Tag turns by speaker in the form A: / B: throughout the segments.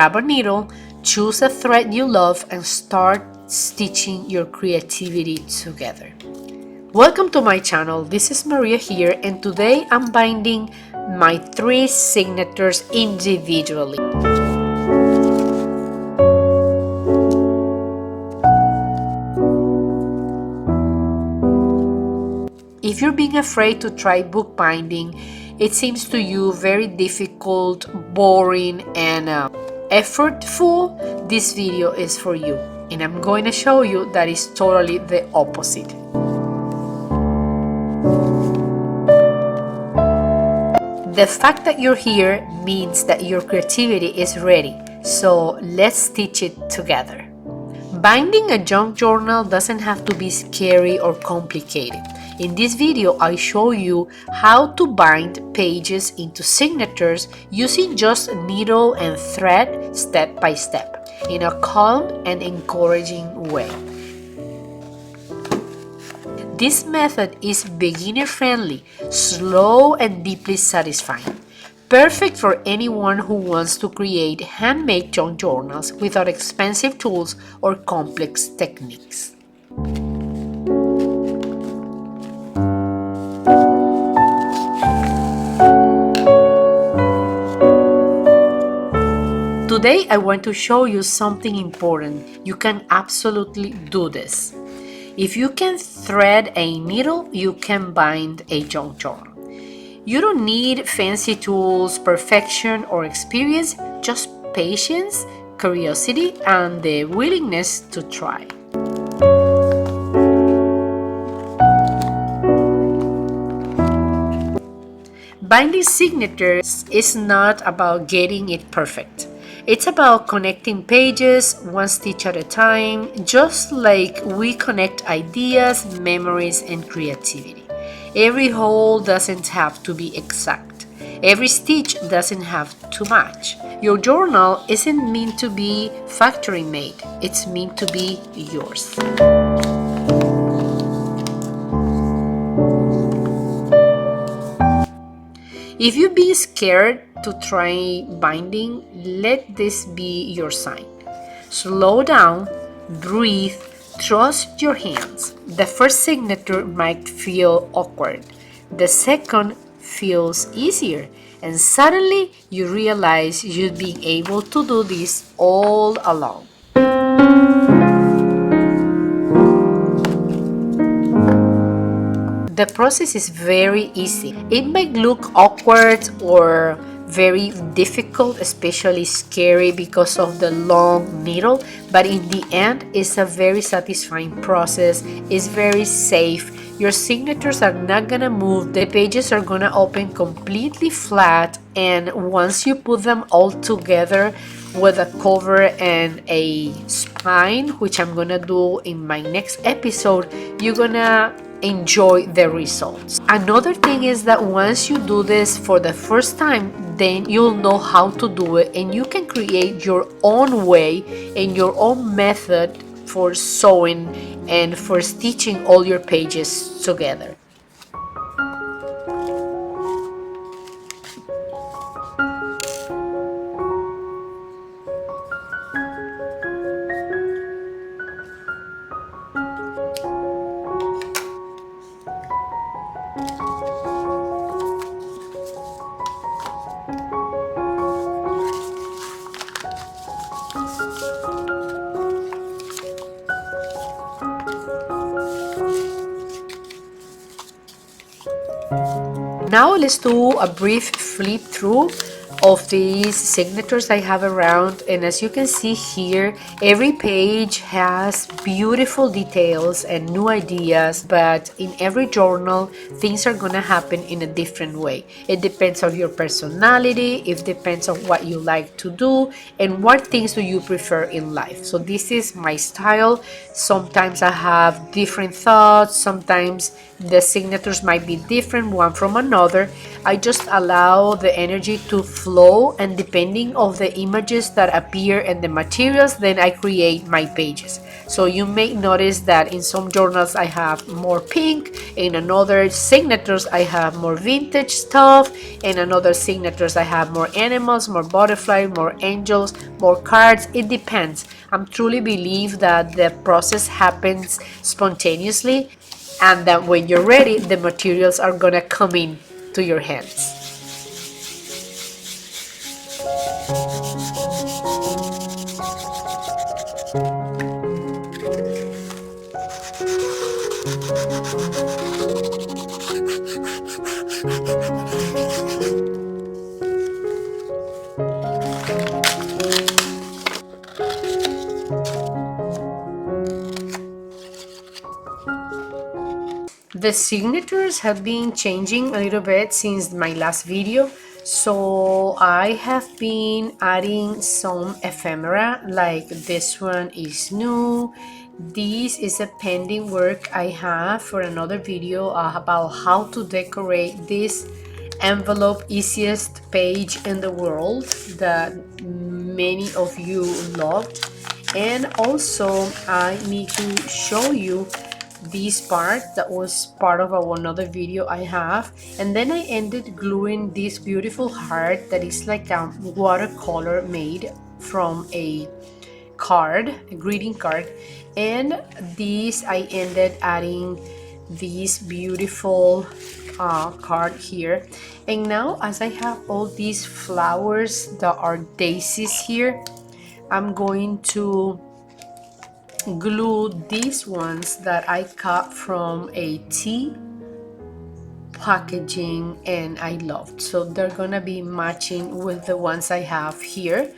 A: grab a needle, choose a thread you love, and start stitching your creativity together. Welcome to my channel. This is Maria here, and today I'm binding my 3 signatures individually. If you're being afraid to try bookbinding, it seems to you very difficult, boring, and effortful, this video is for you. And I'm going to show you that it's totally the opposite. The fact that you're here means that your creativity is ready, so let's stitch it together. Binding a junk journal doesn't have to be scary or complicated. In this video, I show you how to bind pages into signatures using just needle and thread step by step in a calm and encouraging way. This method is beginner-friendly, slow and deeply satisfying. Perfect for anyone who wants to create handmade junk journals without expensive tools or complex techniques. Today I want to show you something important. You can absolutely do this. If you can thread a needle, you can bind a junk journal. You don't need fancy tools, perfection, or experience, just patience, curiosity, and the willingness to try. Binding signatures is not about getting it perfect. It's about connecting pages one stitch at a time, just like we connect ideas, memories, and creativity. Every hole doesn't have to be exact. Every stitch doesn't have to match. Your journal isn't meant to be factory made. It's meant to be yours. If you've been scared to try binding, let this be your sign. Slow down, breathe, trust your hands. The first signature might feel awkward. The second feels easier. And suddenly you realize you've been able to do this all along. The process is very easy. It might look awkward or very difficult, especially scary because of the long needle, but in the end, it's a very satisfying process. It's very safe. Your signatures are not gonna move. The pages are gonna open completely flat, and once you put them all together with a cover and a spine, which I'm gonna do in my next episode, you're gonna enjoy the results. Another thing is that once you do this for the first time, then you'll know how to do it, and you can create your own way and your own method for sewing and for stitching all your pages together. Now let's do a brief flip through of these signatures I have around, and as you can see here, every page has beautiful details and new ideas, but in every journal things are gonna happen in a different way. It depends on your personality, it depends on what you like to do and what things do you prefer in life. So this is my style. Sometimes I have different thoughts, sometimes the signatures might be different one from another. I just allow the energy to flow, and depending on the images that appear and the materials, then I create my pages. So you may notice that in some journals I have more pink, in another signatures I have more vintage stuff, in another signatures I have more animals, more butterflies, more angels, more cards. It depends. I truly believe that the process happens spontaneously, and that when you're ready, the materials are gonna come in to your hands. The signatures have been changing a little bit since my last video. So I have been adding some ephemera, like this one is new. This is a pending work I have for another video about how to decorate this envelope easiest page in the world that many of you loved. And also I need to show you this part that was part of another video I have, and then I ended gluing this beautiful heart that is like a watercolor made from a card, a greeting card. And this I ended adding this beautiful card here. And now, as I have all these flowers that are daisies here, I'm going to glue these ones that I cut from a tea packaging and I loved. So they're gonna be matching with the ones I have here.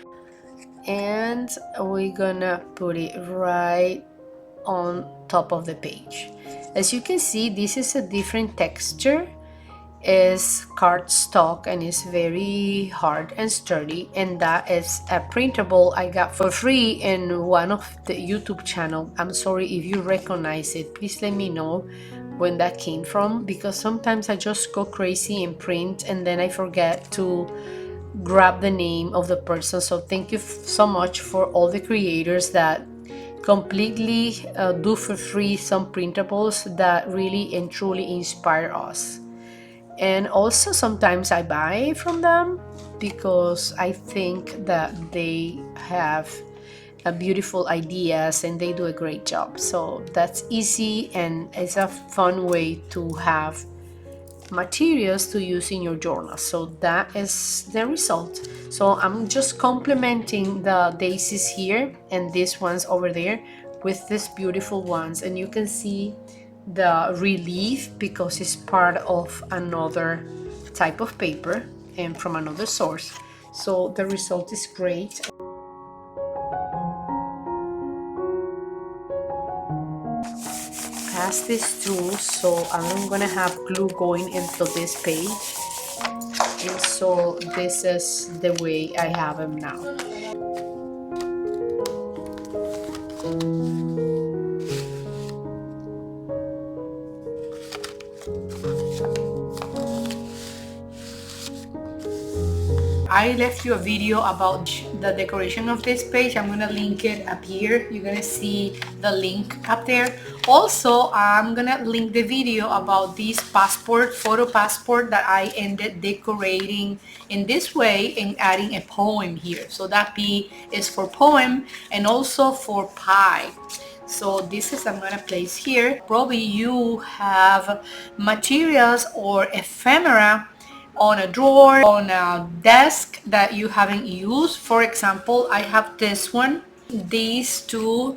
A: And we're gonna put it right on top of the page. As you can see, this is a different texture. Is cardstock and is very hard and sturdy, and that is a printable I got for free in one of the YouTube channel. I'm sorry if you recognize it, please let me know when that came from, because sometimes I just go crazy and print and then I forget to grab the name of the person. So thank you so much for all the creators that completely do for free some printables that really and truly inspire us. And also sometimes I buy from them because I think that they have beautiful ideas and they do a great job. So that's easy and it's a fun way to have materials to use in your journal. So that is the result. So I'm just complementing the daisies here and these ones over there with these beautiful ones, and you can see the relief because it's part of another type of paper and from another source. So the result is great. Pass this through, so I'm gonna have glue going into this page, and so this is the way I have them now. I left you a video about the decoration of this page. I'm gonna link it up here. You're gonna see the link up there. Also, I'm gonna link the video about this passport, photo passport that I ended decorating in this way and adding a poem here. So that P is for poem and also for pie. So this is I'm gonna place here. Probably you have materials or ephemera on a drawer, on a desk that you haven't used. For example, I have this one, these two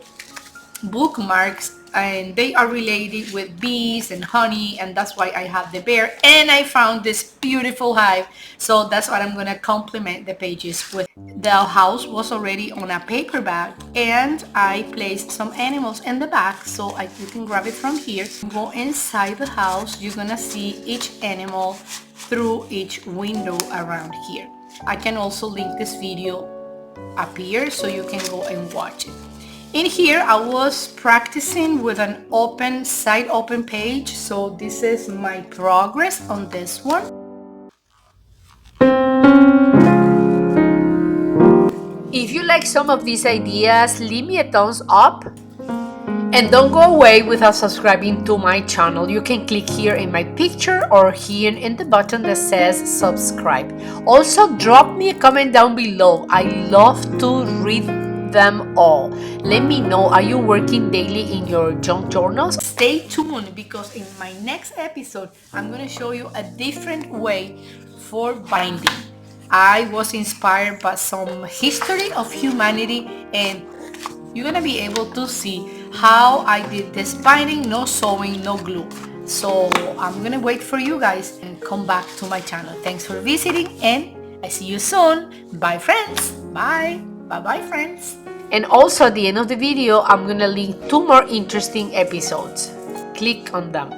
A: bookmarks, and they are related with bees and honey, and that's why I have the bear, and I found this beautiful hive, so that's what I'm gonna complement the pages with. The house was already on a paper bag and I placed some animals in the back, so you can grab it from here. Go inside the house, you're gonna see each animal through each window around here. I can also link this video up here so you can go and watch it. In here I was practicing with an open side open page, so this is my progress on this one. If you like some of these ideas, leave me a thumbs up And don't go away without subscribing to my channel. You can click here in my picture or here in the button that says subscribe. Also, drop me a comment down below. I love to read them all. Let me know, are you working daily in your junk journals? Stay tuned because in my next episode, I'm going to show you a different way for binding. I was inspired by some history of humanity, and you're gonna be able to see how I did this binding, no sewing, no glue. So I'm gonna wait for you guys and come back to my channel. Thanks for visiting, and I see you soon. Bye friends. Bye. Bye friends. And also at the end of the video, I'm gonna link 2 more interesting episodes. Click on them.